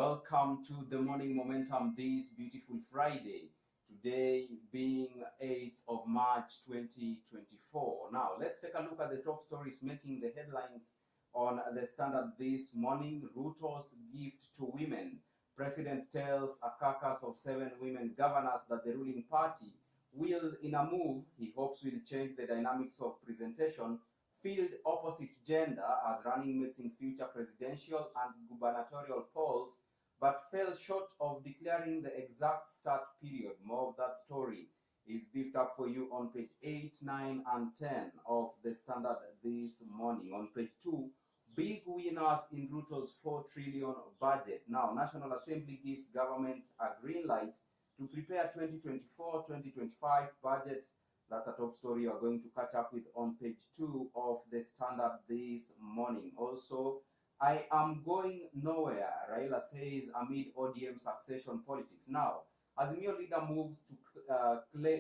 Welcome to the Morning Momentum this beautiful Friday. Today being 8th of March 2024. Now, let's take a look at the top stories making the headlines on the Standard this morning. Ruto's gift to women. President tells a caucus of 7 women governors that the ruling party will, in a move he hopes will change the dynamics of presentation, field opposite gender as running mates in future presidential and gubernatorial polls, but fell short of declaring the exact start period. More of that story is beefed up for you on page 8, 9, and 10 of the Standard this morning. On page 2, big winners in Ruto's 4 trillion budget. Now, National Assembly gives government a green light to prepare 2024-2025 budget. That's a top story you are going to catch up with on page 2 of the Standard this morning. Also, I am going nowhere, Raila says amid ODM succession politics. Now, Azimio leader moves to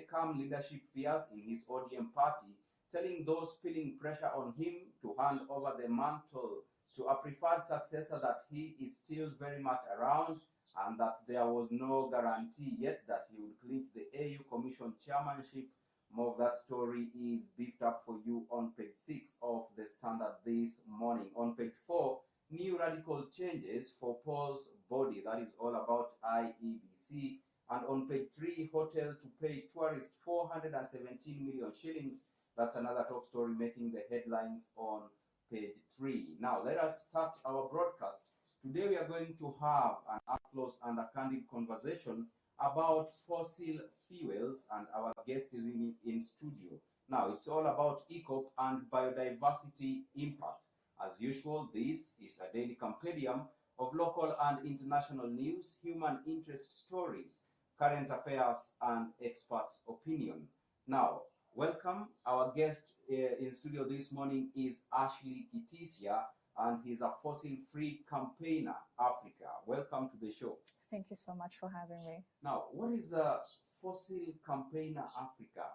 calm leadership fears in his ODM party, telling those feeling pressure on him to hand over the mantle to a preferred successor that he is still very much around and that there was no guarantee yet that he would clinch the AU Commission chairmanship. More of that story is beefed up for you on page 6 of the Standard this morning. On page 4, new radical changes for Paul's body. That is all about IEBC. And on page 3, hotel to pay tourists 417 million shillings. That's another top story making the headlines on page 3. Now, let us start our broadcast. Today we are going to have an up-close and a candid conversation about fossil fuels, and our guest is in studio. Now, it's all about Eacop and biodiversity impact. As usual, this is a daily compendium of local and international news, human interest stories, current affairs, and expert opinion. Now, welcome. Our guest in studio this morning is Ashley Kitisya, and he's a fossil-free campaigner, Africa. Welcome to the show. Thank you so much for having me. Now, what is a fossil campaigner, Africa?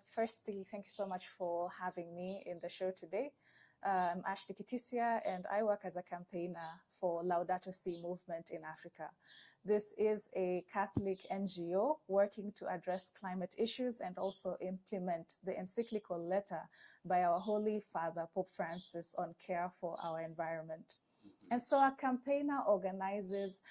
Firstly, thank you so much for having me in the show today. I'm Ashley Kitisya, and I work as a campaigner for Laudato Si movement in Africa. This is a Catholic NGO working to address climate issues and also implement the encyclical letter by our Holy Father, Pope Francis, on care for our environment. And so a campaigner organizes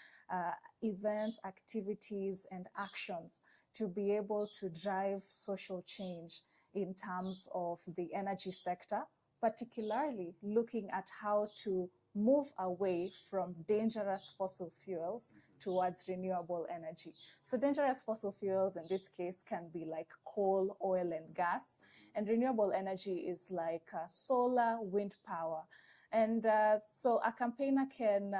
events, activities, and actions to be able to drive social change in terms of the energy sector, particularly looking at how to move away from dangerous fossil fuels towards renewable energy. So dangerous fossil fuels in this case can be like coal, oil, and gas, and renewable energy is like solar, wind power. And so a campaigner can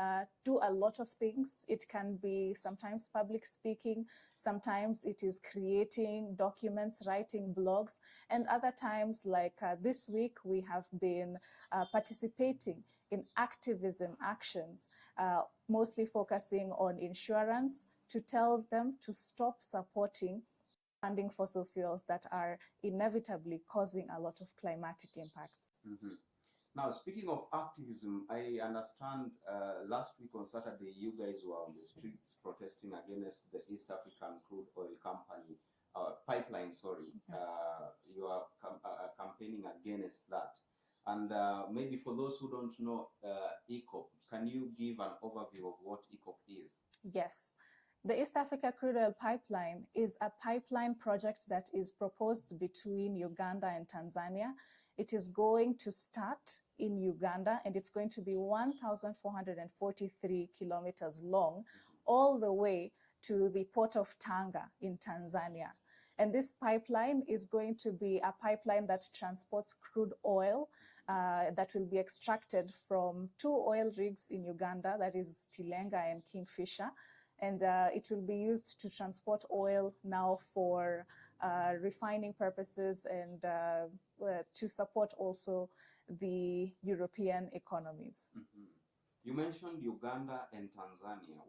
do a lot of things. It can be sometimes public speaking, sometimes it is creating documents, writing blogs, and other times, like this week, we have been participating in activism actions, mostly focusing on insurance, to tell them to stop supporting funding fossil fuels that are inevitably causing a lot of climatic impacts. Mm-hmm. Now, speaking of activism, I understand last week on Saturday, you guys were on the streets protesting against the East African crude oil company, pipeline, sorry. Yes. You are campaigning against that. And maybe for those who don't know Eacop, can you give an overview of what Eacop is? Yes. The East Africa Crude Oil Pipeline is a pipeline project that is proposed between Uganda and Tanzania. It is going to start in Uganda, and it's going to be 1,443 kilometers long, all the way to the port of Tanga in Tanzania. And this pipeline is going to be a pipeline that transports crude oil that will be extracted from 2 oil rigs in Uganda, that is Tilenga and Kingfisher. And it will be used to transport oil now for refining purposes and to support also the European economies. Mm-hmm. You mentioned Uganda and Tanzania.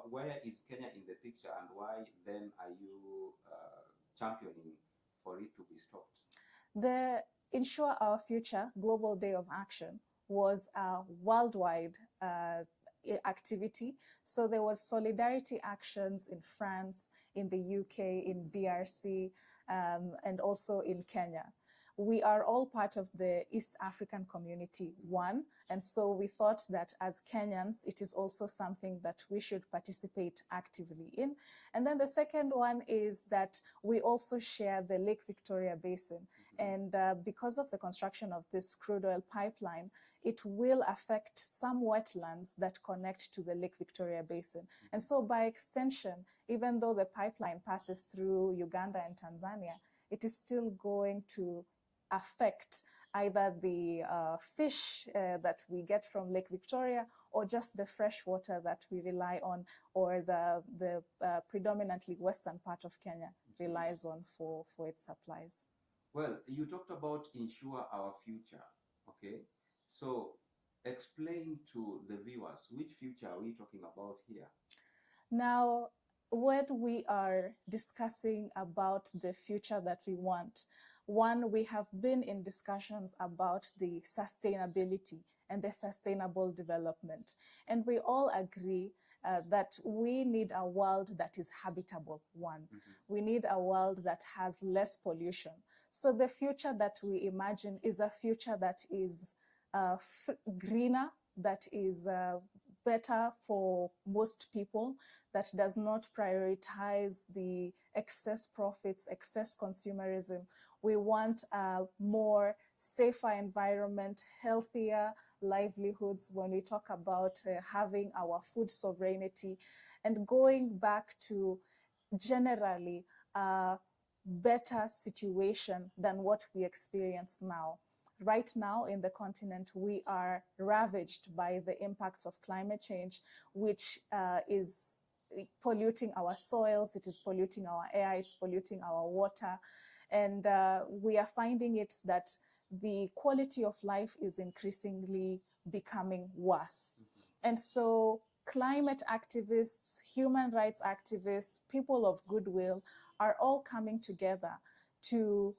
Where is Kenya in the picture, and why then are you championing for it to be stopped? The Ensure Our Future Global Day of Action was a worldwide activity. So there was solidarity actions in France, in the UK, in DRC, and also in Kenya. We are all part of the East African community, one, and so we thought that as Kenyans, it is also something that we should participate actively in. And then the second one is that we also share the Lake Victoria Basin. And because of the construction of this crude oil pipeline, it will affect some wetlands that connect to the Lake Victoria Basin. And so by extension, even though the pipeline passes through Uganda and Tanzania, it is still going to affect either the fish that we get from Lake Victoria or just the fresh water that we rely on, or the predominantly western part of Kenya relies on for its supplies. Well, you talked about ensure our future, okay? So explain to the viewers, which future are we talking about here? Now, when we are discussing about the future that we want, one, we have been in discussions about the sustainability and the sustainable development. And we all agree that we need a world that is habitable, one. We need a world that has less pollution. So the future that we imagine is a future that is greener, that is better for most people, that does not prioritize the excess profits, excess consumerism. We want a more safer environment, healthier livelihoods when we talk about having our food sovereignty, and going back to generally a better situation than what we experience now. Right now in the continent, we are ravaged by the impacts of climate change, which is polluting our soils, it is polluting our air, it's polluting our water. And we are finding it that the quality of life is increasingly becoming worse. And so climate activists, human rights activists, people of goodwill are all coming together to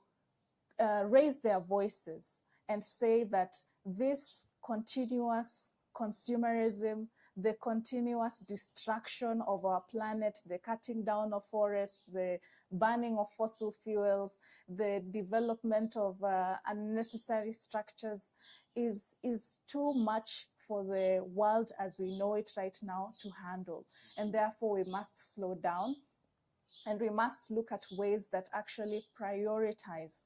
raise their voices and say that this continuous consumerism, the continuous destruction of our planet, the cutting down of forests, the burning of fossil fuels, the development of unnecessary structures is too much for the world as we know it right now to handle. And therefore we must slow down, and we must look at ways that actually prioritize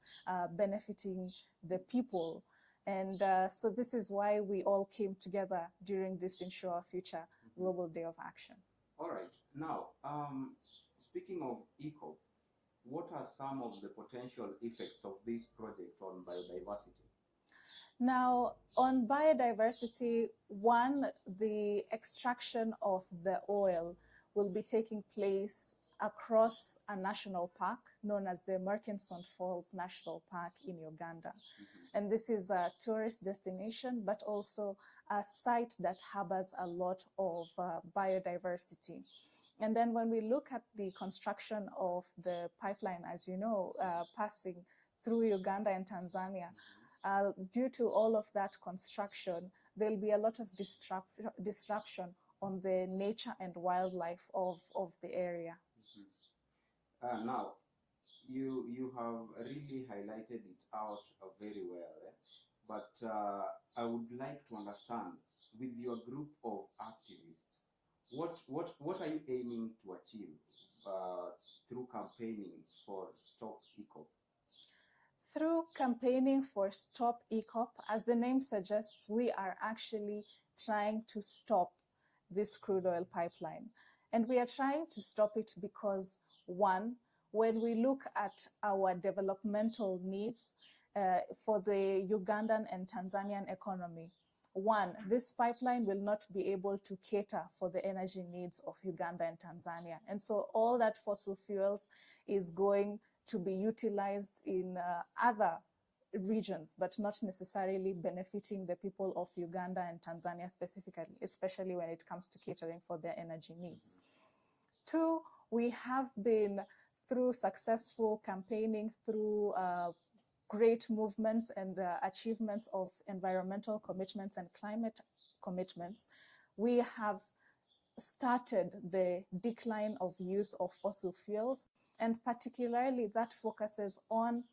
benefiting the people. And so this is why we all came together during this Ensure Our Future Global Day of Action. All right. Now, speaking of Eacop, what are some of the potential effects of this project on biodiversity? Now, on biodiversity, one, the extraction of the oil will be taking place across a national park known as the Murchison Falls National Park in Uganda. And this is a tourist destination, but also a site that harbors a lot of biodiversity. And then when we look at the construction of the pipeline, as you know, passing through Uganda and Tanzania, due to all of that construction, there'll be a lot of disruption on the nature and wildlife of the area. Now, you have really highlighted it out very well, but I would like to understand, with your group of activists, what are you aiming to achieve through campaigning for Stop Eacop? Through campaigning for Stop Eacop, as the name suggests, we are actually trying to stop this crude oil pipeline. And we are trying to stop it because, one, when we look at our developmental needs for the Ugandan and Tanzanian economy, one, this pipeline will not be able to cater for the energy needs of Uganda and Tanzania. And so all that fossil fuels is going to be utilized in other regions, but not necessarily benefiting the people of Uganda and Tanzania specifically, especially when it comes to catering for their energy needs. Two, we have been, through successful campaigning, through great movements and the achievements of environmental commitments and climate commitments, we have started the decline of use of fossil fuels, and particularly that focuses on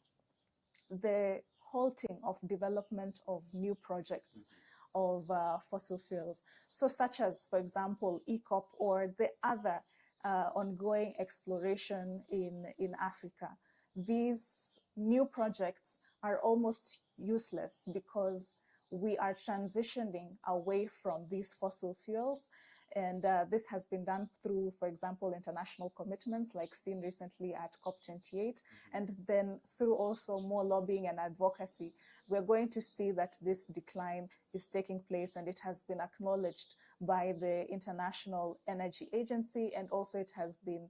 the halting of development of new projects of fossil fuels. So such as, for example, Eacop or the other ongoing exploration in Africa. These new projects are almost useless because we are transitioning away from these fossil fuels. And this has been done through, for example, international commitments like seen recently at COP28, and then through also more lobbying and advocacy. We're going to see that this decline is taking place, and it has been acknowledged by the International Energy Agency, and also it has been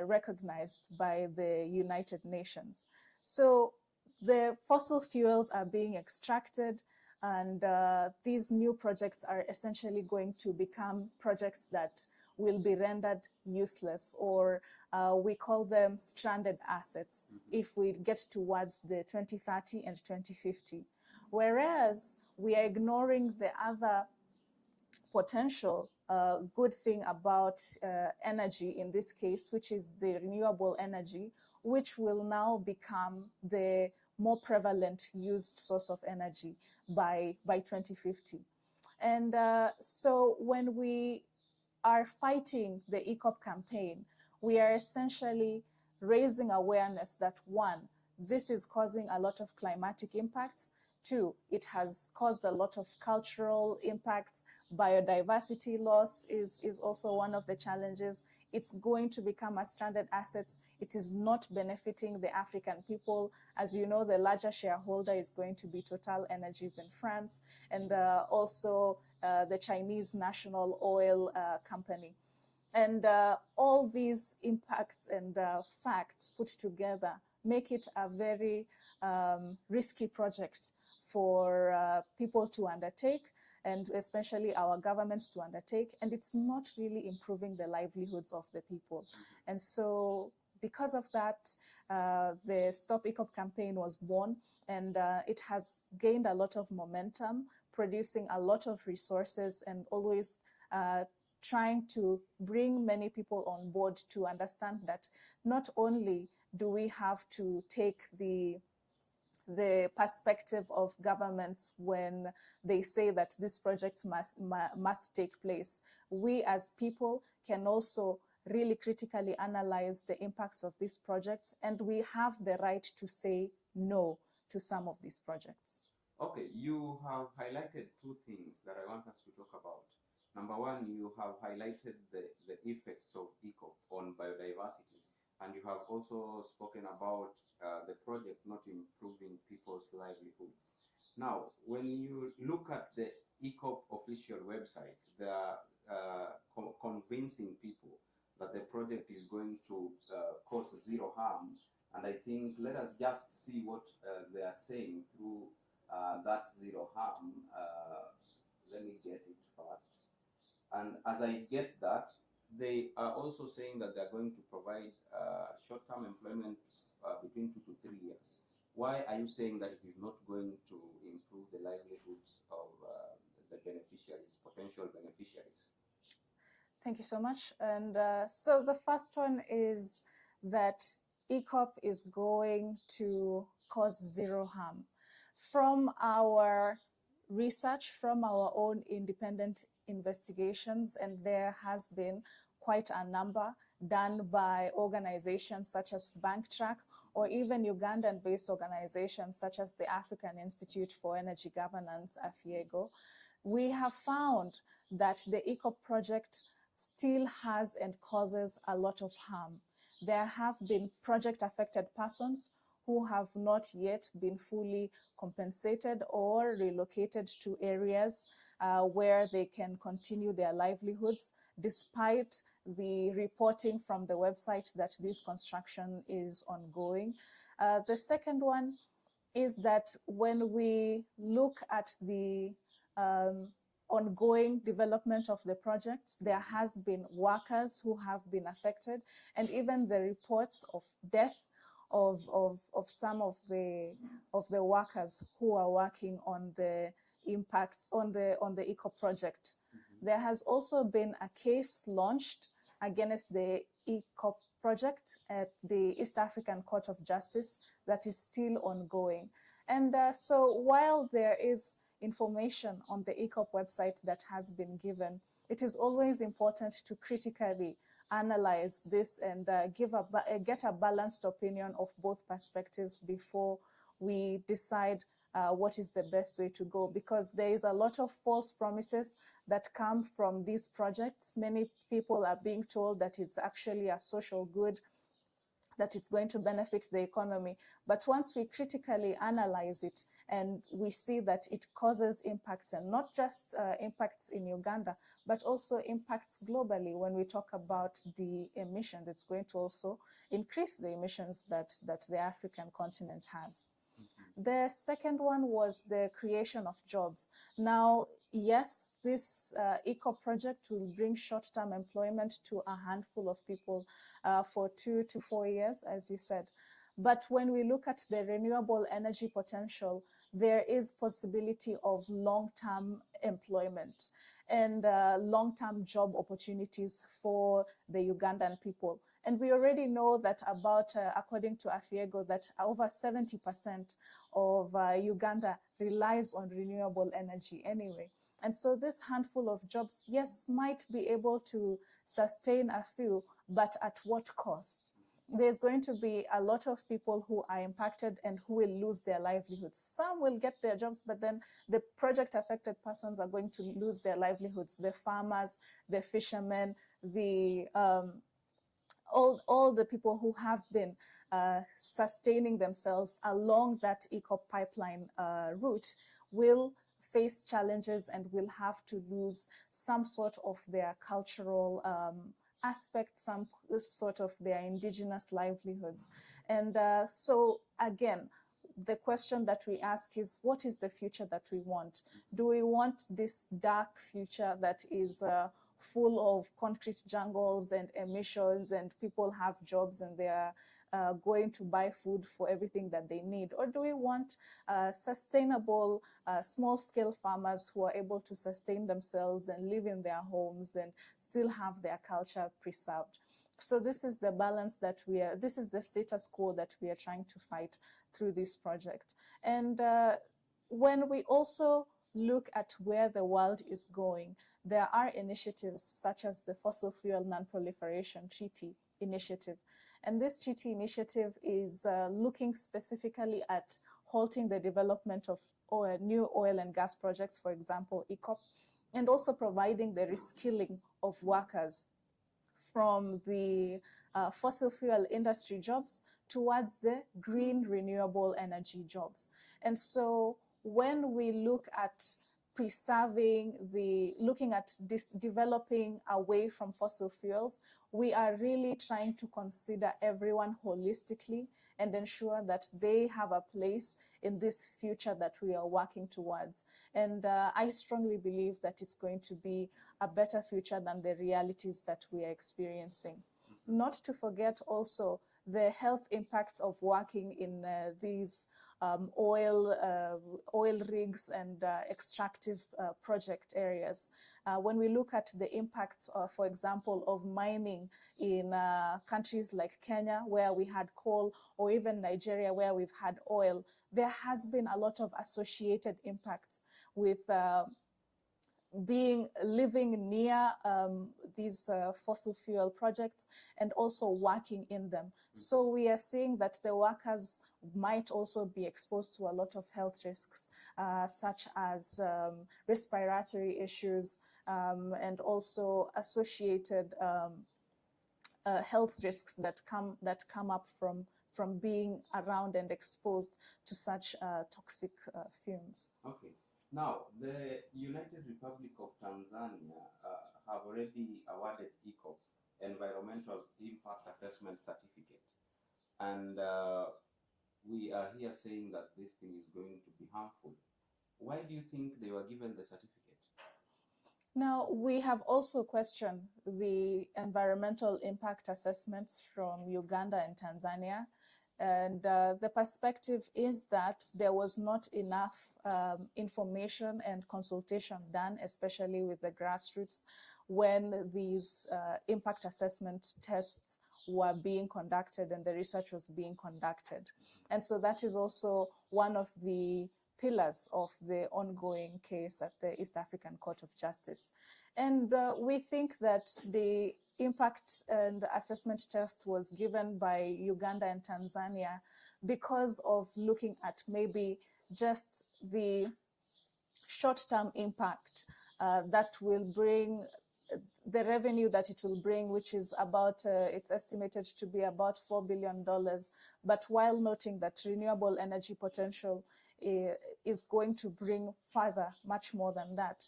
recognized by the United Nations. So the fossil fuels are being extracted, and these new projects are essentially going to become projects that will be rendered useless, or we call them stranded assets if we get towards the 2030 and 2050. Whereas we are ignoring the other potential good thing about energy in this case, which is the renewable energy, which will now become the more prevalent used source of energy by 2050. And so when we are fighting the Eacop campaign, we are essentially raising awareness that, one, this is causing a lot of climatic impacts. Two, it has caused a lot of cultural impacts. Biodiversity loss is also one of the challenges. It's going to become a stranded assets. It is not benefiting the African people. As you know, the larger shareholder is going to be Total Energies in France, and also the Chinese national oil company. And all these impacts and facts put together make it a very risky project for people to undertake, and especially our governments to undertake, and it's not really improving the livelihoods of the people. And so because of that, the Stop Eacop campaign was born, and it has gained a lot of momentum, producing a lot of resources, and always trying to bring many people on board to understand that not only do we have to take the perspective of governments when they say that this project must take place, we as people can also really critically analyze the impacts of these projects, and we have the right to say no to some of these projects. Okay, you have highlighted two things that I want us to talk about. Number one, you have highlighted the effects of Eacop on biodiversity, and you have also spoken about the project not improving people's livelihoods. Now, when you look at the Eacop official website, they are convincing people that the project is going to cause zero harm. And I think let us just see what they are saying through that zero harm. Let me get it first. And as I get that, they are also saying that they're going to provide short-term employment between 2 to 3 years. Why are you saying that it is not going to improve the livelihoods of the beneficiaries, potential beneficiaries? Thank you so much. And so the first one is that Eacop is going to cause zero harm. From our research, from our own independent investigations, and there has been quite a number done by organizations such as BankTrack, or even Ugandan-based organizations such as the African Institute for Energy Governance, AFIEGO, we have found that the Eacop project still has and causes a lot of harm. There have been project-affected persons who have not yet been fully compensated or relocated to areas where they can continue their livelihoods, despite the reporting from the website that this construction is ongoing. The second one is that when we look at the ongoing development of the project, there has been workers who have been affected, and even the reports of death of some of the workers who are working on the impact on the Eacop project. There has also been a case launched against the Eacop project at the East African Court of Justice that is still ongoing. And so while there is information on the Eacop website that has been given, it is always important to critically analyze this and get a balanced opinion of both perspectives before we decide what is the best way to go, because there is a lot of false promises that come from these projects. Many people are being told that it's actually a social good, that it's going to benefit the economy. But once we critically analyze it and we see that it causes impacts, and not just impacts in Uganda, but also impacts globally. When we talk about the emissions, it's going to also increase the emissions that the African continent has. The second one was the creation of jobs. Now, yes, this Eacop project will bring short-term employment to a handful of people for 2 to 4 years, as you said. But when we look at the renewable energy potential, there is possibility of long-term employment and long-term job opportunities for the Ugandan people. And we already know that about, according to Afiego, that over 70% of Uganda relies on renewable energy anyway. And so this handful of jobs, yes, might be able to sustain a few, but at what cost? There's going to be a lot of people who are impacted and who will lose their livelihoods. Some will get their jobs, but then the project affected persons are going to lose their livelihoods. The farmers, the fishermen, the all the people who have been sustaining themselves along that Eacop pipeline route will face challenges and will have to lose some sort of their cultural aspect, some sort of their indigenous livelihoods. And so again, the question that we ask is, what is the future that we want? Do we want this dark future that is full of concrete jungles and emissions, and people have jobs and they're going to buy food for everything that they need? Or do we want sustainable, small-scale farmers who are able to sustain themselves and live in their homes and still have their culture preserved? So this is the balance that this is the status quo that we are trying to fight through this project. And when we also look at where the world is going, there are initiatives such as the Fossil Fuel Non-Proliferation Treaty Initiative. And this treaty initiative is looking specifically at halting the development of new oil and gas projects, for example, Eacop, and also providing the reskilling of workers from the fossil fuel industry jobs towards the green renewable energy jobs. And so when we look at looking at developing away from fossil fuels, we are really trying to consider everyone holistically and ensure that they have a place in this future that we are working towards. And I strongly believe that it's going to be a better future than the realities that we are experiencing. Not to forget also the health impacts of working in these oil rigs and extractive project areas. When we look at the impacts, for example, of mining in countries like Kenya, where we had coal, or even Nigeria, where we've had oil, there has been a lot of associated impacts with living near these fossil fuel projects and also working in them. So we are seeing that the workers might also be exposed to a lot of health risks, such as respiratory issues and also associated health risks that come up from being around and exposed to such toxic fumes. Okay. Now, the United Republic of Tanzania have already awarded Eacop Environmental Impact Assessment Certificate. And we are here saying that this thing is going to be harmful. Why do you think they were given the certificate? Now, we have also questioned the environmental impact assessments from Uganda and Tanzania. And the perspective is that there was not enough information and consultation done, especially with the grassroots, when these impact assessment tests were being conducted and the research was being conducted. And so that is also one of the pillars of the ongoing case at the East African Court of Justice. And we think that the impact and assessment test was given by Uganda and Tanzania because of looking at maybe just the short-term impact that will bring the revenue that it will bring, which is about, it's estimated to be about $4 billion. But while noting that renewable energy potential is going to bring further much more than that.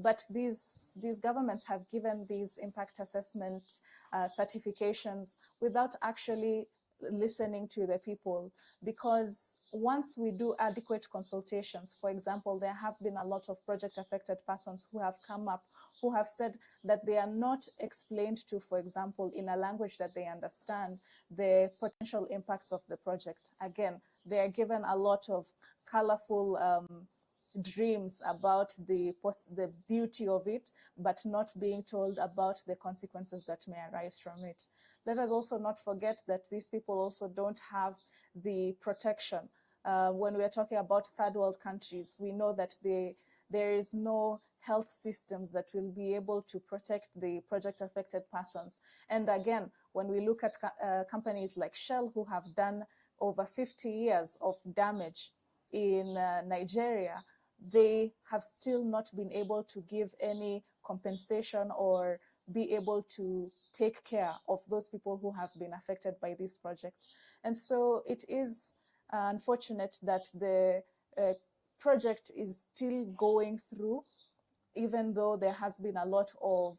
But these governments have given these impact assessment certifications without actually listening to the people, because once we do adequate consultations, for example, there have been a lot of project affected persons who have come up who have said that they are not explained to, for example, in a language that they understand, the potential impacts of the project. Again, they are given a lot of colorful dreams about the beauty of it, but not being told about the consequences that may arise from it. Let us also not forget that these people also don't have the protection. When we are talking about third world countries, we know that there is no health systems that will be able to protect the project affected persons. And again, when we look at companies like Shell, who have done over 50 years of damage in Nigeria, they have still not been able to give any compensation or be able to take care of those people who have been affected by these projects. And so it is unfortunate that the project is still going through, even though there has been a lot of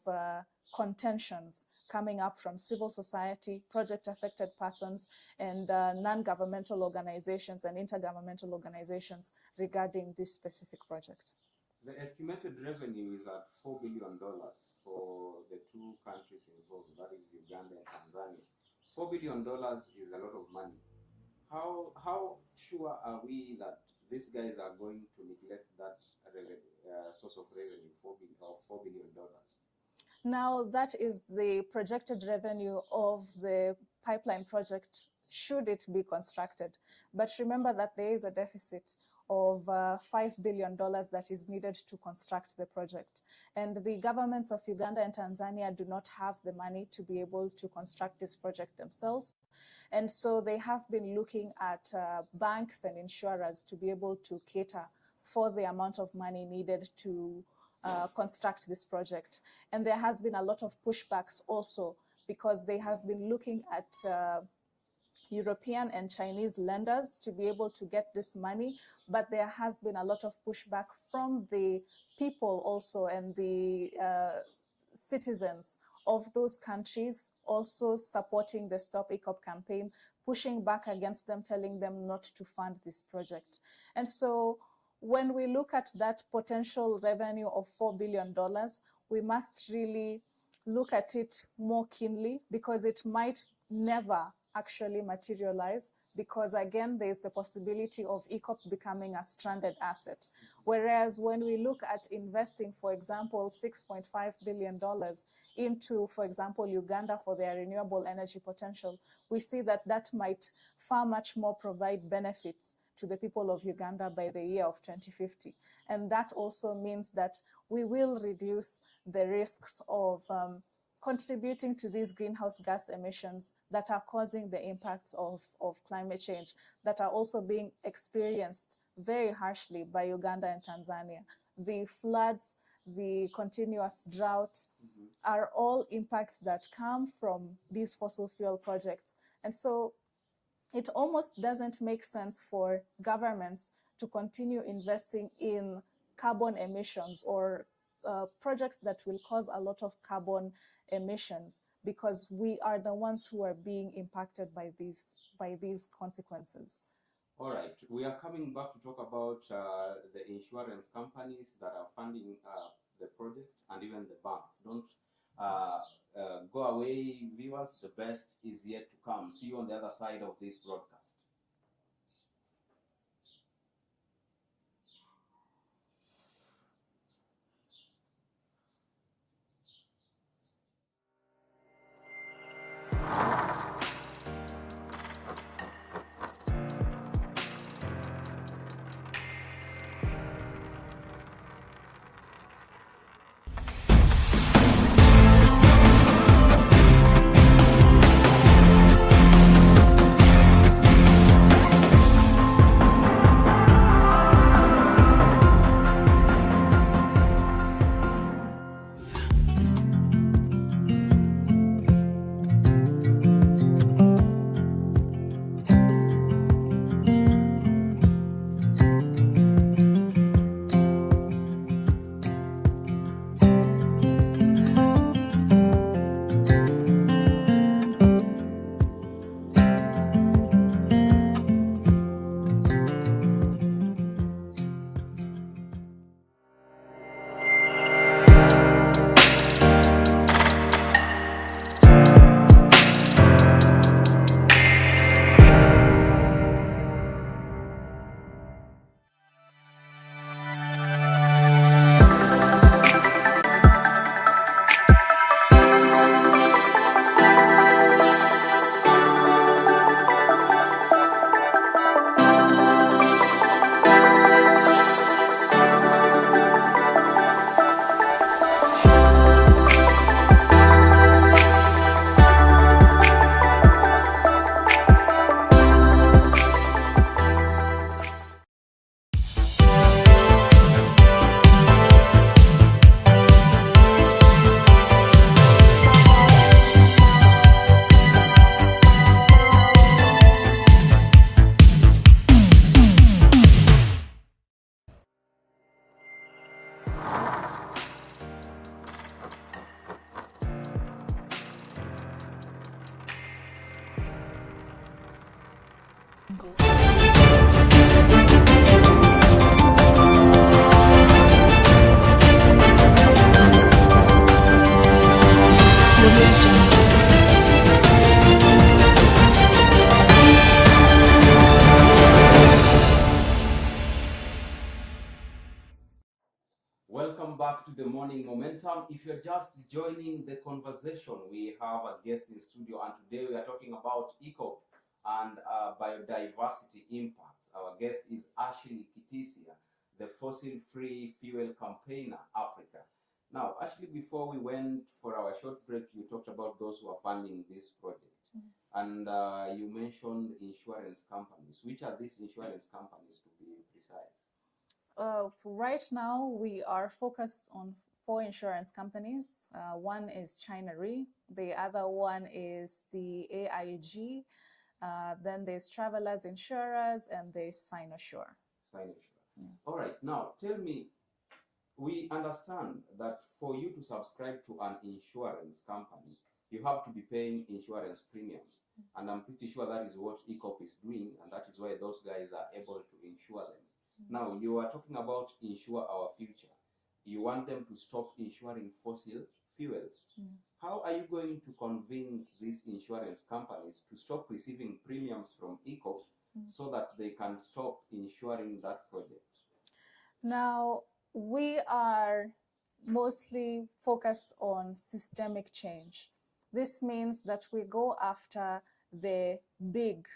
contentions coming up from civil society, project affected persons, and non-governmental organizations and intergovernmental organizations regarding this specific project. The estimated revenue is at $4 billion for the two countries involved, that is Uganda and Tanzania. $4 billion is a lot of money. How sure are we that these guys are going to neglect that source of revenue, $4 billion? Now, that is the projected revenue of the pipeline project should it be constructed. But remember that there is a deficit of $5 billion that is needed to construct the project. And the governments of Uganda and Tanzania do not have the money to be able to construct this project themselves. And so they have been looking at banks and insurers to be able to cater for the amount of money needed to construct this project. And there has been a lot of pushbacks also, because they have been looking at European and Chinese lenders to be able to get this money, but there has been a lot of pushback from the people also, and the citizens of those countries also supporting the Stop Eacop campaign, pushing back against them, telling them not to fund this project. And so when we look at that potential revenue of $4 billion, we must really look at it more keenly, because it might never actually materialize, because again, there's the possibility of Eacop becoming a stranded asset. Whereas when we look at investing, for example, $6.5 billion into, for example, Uganda for their renewable energy potential, we see that that might far much more provide benefits to the people of Uganda by the year of 2050. And that also means that we will reduce the risks of contributing to these greenhouse gas emissions that are causing the impacts of climate change, that are also being experienced very harshly by Uganda and Tanzania. The floods, the continuous drought are all impacts that come from these fossil fuel projects. And so it almost doesn't make sense for governments to continue investing in carbon emissions or projects that will cause a lot of carbon emissions, because we are the ones who are being impacted by these consequences. All right, we are coming back to talk about the insurance companies that are funding the project, and even the banks. Don't Go away, viewers. The best is yet to come. See you on the other side of this broadcast. Welcome back to the Morning Momentum. If you're just joining the conversation, we have a guest in studio, and today we are talking about Eacop and biodiversity impacts. Our guest is Kitisya, the fossil-free fuel campaigner, Africa. Now, Ashley, before we went for our short break, you talked about those who are funding this project. And you mentioned insurance companies. Which are these insurance companies, to be precise? Right now, we are focused on 4 insurance companies. One is China Re, the other one is the AIG, then there's Travelers Insurers, and there's Sinosure. Yeah. All right, now tell me, we understand that for you to subscribe to an insurance company, you have to be paying insurance premiums. And I'm pretty sure that is what Eacop is doing, and that is why those guys are able to insure them. Now, you are talking about insure our future. You want them to stop insuring fossil fuels. How are you going to convince these insurance companies to stop receiving premiums from Eacop so that they can stop insuring that project? Now, we are mostly focused on systemic change. This means that we go after the big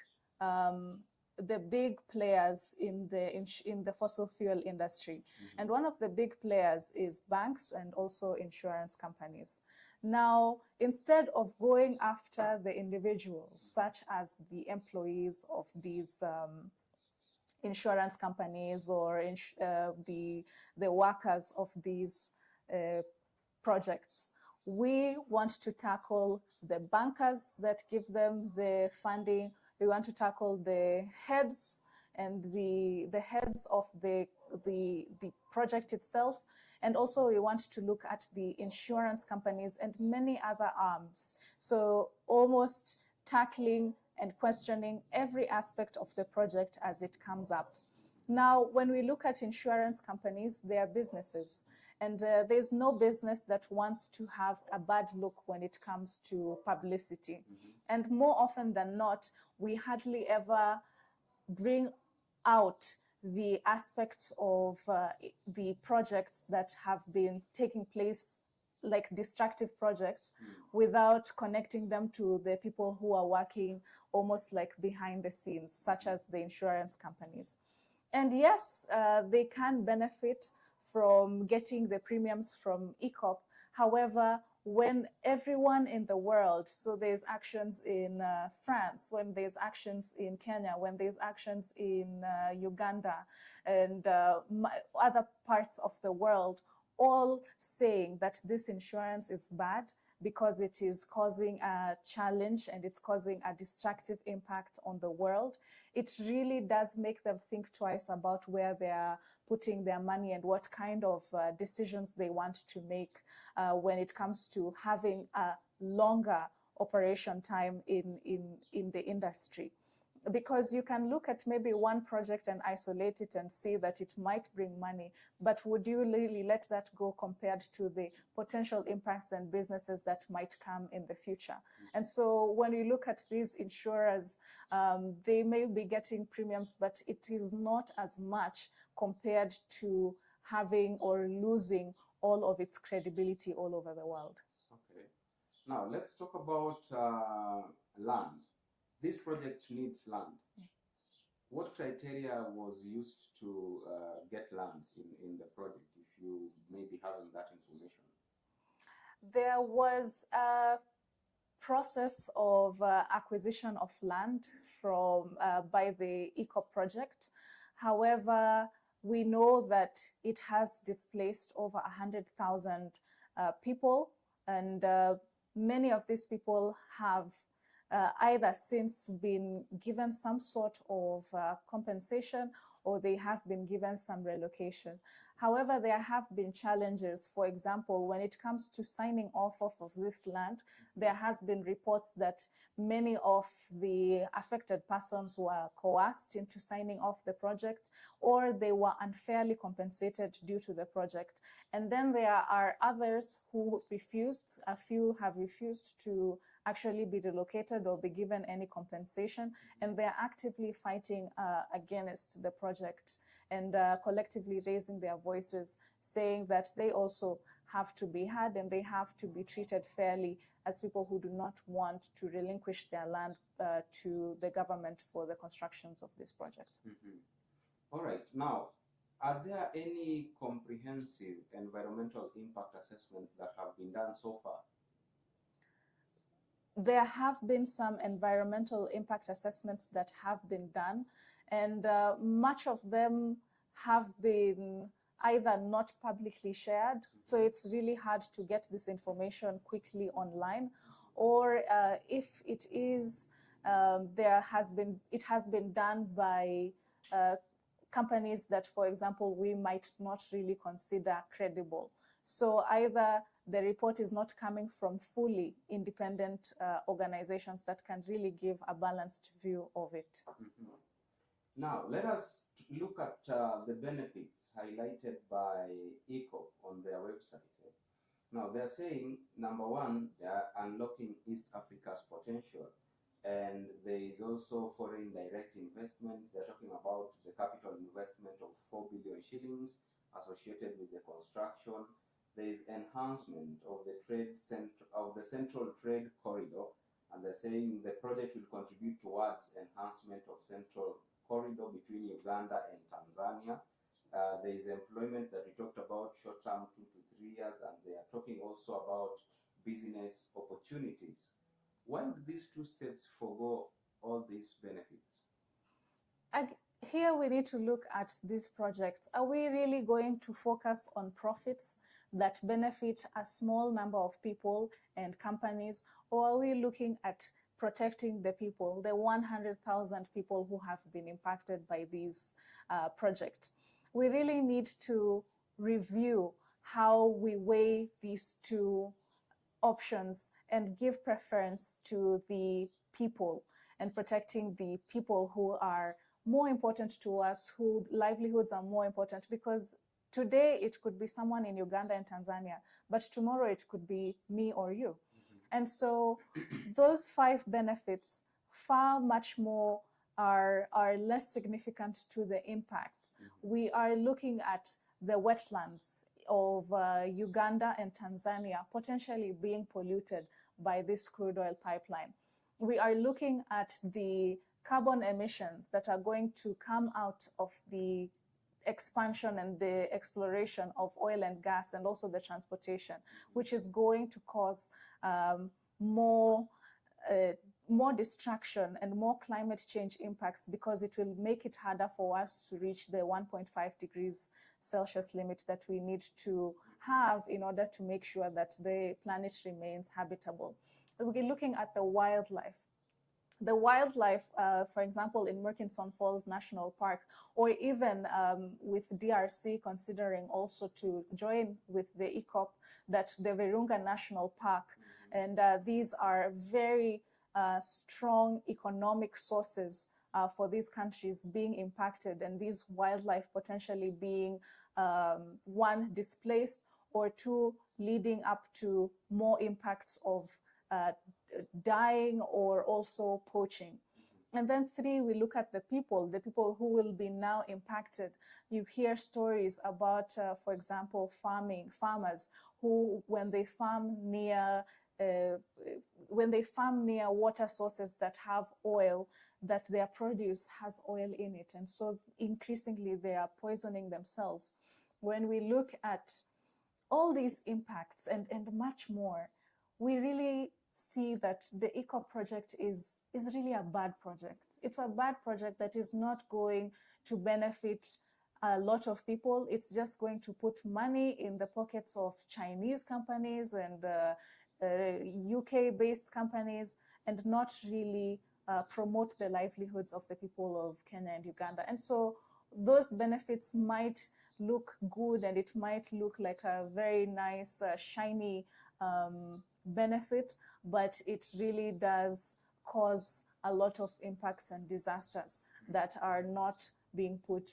players in the fossil fuel industry. And one of the big players is banks and also insurance companies. Now, instead of going after the individuals, such as the employees of these insurance companies or the workers of these projects, we want to tackle the bankers that give them the funding. We want to tackle the heads and the heads of the project itself. And also we want to look at the insurance companies and many other arms. So almost tackling and questioning every aspect of the project as it comes up. Now, when we look at insurance companies, they are businesses. And there's no business that wants to have a bad look when it comes to publicity. And more often than not, we hardly ever bring out the aspects of the projects that have been taking place, like destructive projects, without connecting them to the people who are working almost like behind the scenes, such as the insurance companies. And yes, they can benefit from getting the premiums from Eacop. However, when everyone in the world, so there's actions in France, when there's actions in Kenya, when there's actions in Uganda, and other parts of the world, all saying that this insurance is bad because it is causing a challenge and it's causing a destructive impact on the world, it really does make them think twice about where they are putting their money and what kind of decisions they want to make when it comes to having a longer operation time in the industry. Because you can look at maybe one project and isolate it and see that it might bring money, but would you really let that go compared to the potential impacts and businesses that might come in the future? And so when you look at these insurers, they may be getting premiums, but it is not as much compared to having or losing all of its credibility all over the world. Okay. Now let's talk about land. This project needs land. What criteria was used to get land in the project, if you maybe having that information? There was a process of acquisition of land from by the Eacop project. However, we know that it has displaced over 100,000 people, and many of these people have either since been given some sort of compensation, or they have been given some relocation. However, there have been challenges. For example, when it comes to signing off of this land, there has been reports that many of the affected persons were coerced into signing off the project, or they were unfairly compensated due to the project. And then there are others who refused. A few have refused to actually be relocated or be given any compensation, and they're actively fighting against the project and collectively raising their voices, saying that they also have to be heard and they have to be treated fairly as people who do not want to relinquish their land to the government for the constructions of this project. All right. Now, are there any comprehensive environmental impact assessments that have been done so far? There have been some environmental impact assessments that have been done, and much of them have been either not publicly shared, so it's really hard to get this information quickly online, or if it is, it has been done by companies that, for example, we might not really consider credible. So either the report is not coming from fully independent organizations that can really give a balanced view of it. Now, let us look at the benefits highlighted by Eacop on their website. Now, they're saying, number one, they are unlocking East Africa's potential. And there is also foreign direct investment. They're talking about the capital investment of 4 billion shillings associated with the construction. There is enhancement of the central trade corridor, and they're saying the project will contribute towards enhancement of central corridor between Uganda and Tanzania. There is employment that we talked about, short-term 2 to 3 years, and they are talking also about business opportunities. Why would these two states forgo all these benefits? Here we need to look at these projects. Are we really going to focus on profits that benefit a small number of people and companies, or are we looking at protecting the people, the 100,000 people who have been impacted by these projects? We really need to review how we weigh these two options and give preference to the people and protecting the people who are more important to us, whose livelihoods are more important, because Today, it could be someone in Uganda and Tanzania, but tomorrow it could be me or you. And so those 5 benefits far much more are less significant to the impacts. We are looking at the wetlands of Uganda and Tanzania potentially being polluted by this crude oil pipeline. We are looking at the carbon emissions that are going to come out of the expansion and the exploration of oil and gas, and also the transportation, which is going to cause more destruction and more climate change impacts, because it will make it harder for us to reach the 1.5 degrees Celsius limit that we need to have in order to make sure that the planet remains habitable. We'll be looking at the wildlife. The wildlife, for example, in Murchison Falls National Park, or even with DRC considering also to join with the Eacop, that the Virunga National Park, and these are very strong economic sources for these countries being impacted, and these wildlife potentially being 1, displaced, or 2, leading up to more impacts of dying or also poaching. And then 3, we look at the people who will be now impacted. You hear stories about, for example, farmers who, when they farm near water sources that have oil, that their produce has oil in it. And so increasingly they are poisoning themselves. When we look at all these impacts and much more, we really see that the Eacop project is really a bad project. It's a bad project that is not going to benefit a lot of people. It's just going to put money in the pockets of Chinese companies and UK-based companies, and not really promote the livelihoods of the people of Kenya and Uganda. And so those benefits might look good, and it might look like a very nice, shiny benefit, but it really does cause a lot of impacts and disasters that are not being put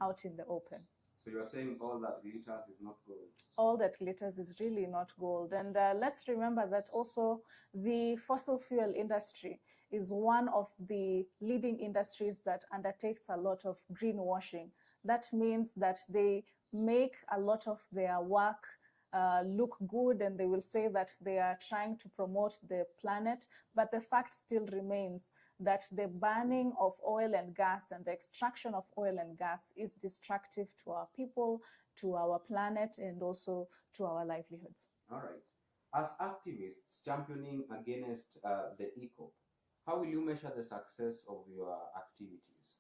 out in the open. So you are saying all that glitters is not gold? All that glitters is really not gold. And let's remember that also the fossil fuel industry is one of the leading industries that undertakes a lot of greenwashing. That means that they make a lot of their work look good, and they will say that they are trying to promote the planet, but the fact still remains that the burning of oil and gas and the extraction of oil and gas is destructive to our people, to our planet, and also to our livelihoods. All right. As activists championing against the Eacop, how will you measure the success of your activities?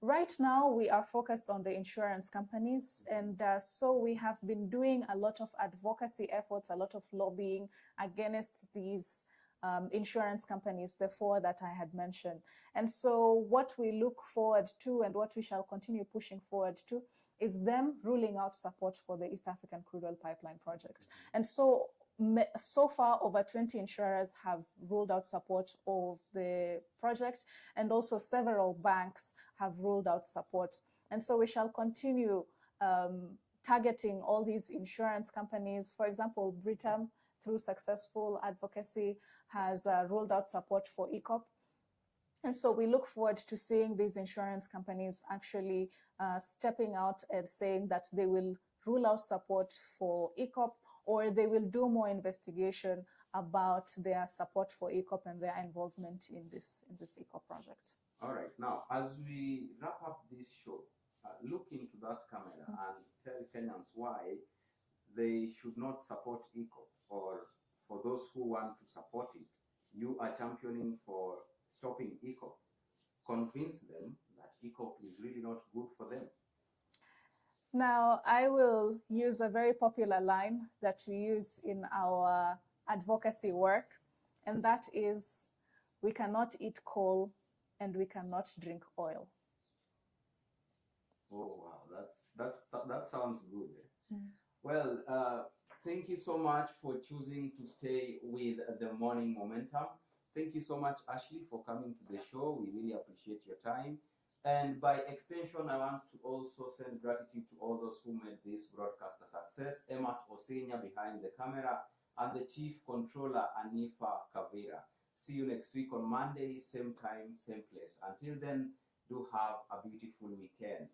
Right now, we are focused on the insurance companies, and so we have been doing a lot of advocacy efforts, a lot of lobbying against these insurance companies, the 4 that I had mentioned. And so what we look forward to, and what we shall continue pushing forward to, is them ruling out support for the East African Crude Oil Pipeline project. And so far, over 20 insurers have ruled out support of the project, and also several banks have ruled out support. And so we shall continue targeting all these insurance companies. For example, Britam, through successful advocacy, has ruled out support for Eacop. And so we look forward to seeing these insurance companies actually stepping out and saying that they will rule out support for Eacop, or they will do more investigation about their support for Eacop and their involvement in this Eacop project. All right. Now, as we wrap up this show, look into that camera and tell Kenyans why they should not support Eacop, or for those who want to support it, you are championing for stopping Eacop. Convince them that Eacop is really not good for them. Now, I will use a very popular line that we use in our advocacy work, and that is, we cannot eat coal and we cannot drink oil. Oh, wow, that sounds good. Well, thank you so much for choosing to stay with the Morning Momentum. Thank you so much, Ashley, for coming to the show. We really appreciate your time. And by extension, I want to also send gratitude to all those who made this broadcast a success. Emma Osenya behind the camera, and the Chief Controller, Anifa, Kavira. See you next week on Monday, same time, same place. Until then, do have a beautiful weekend.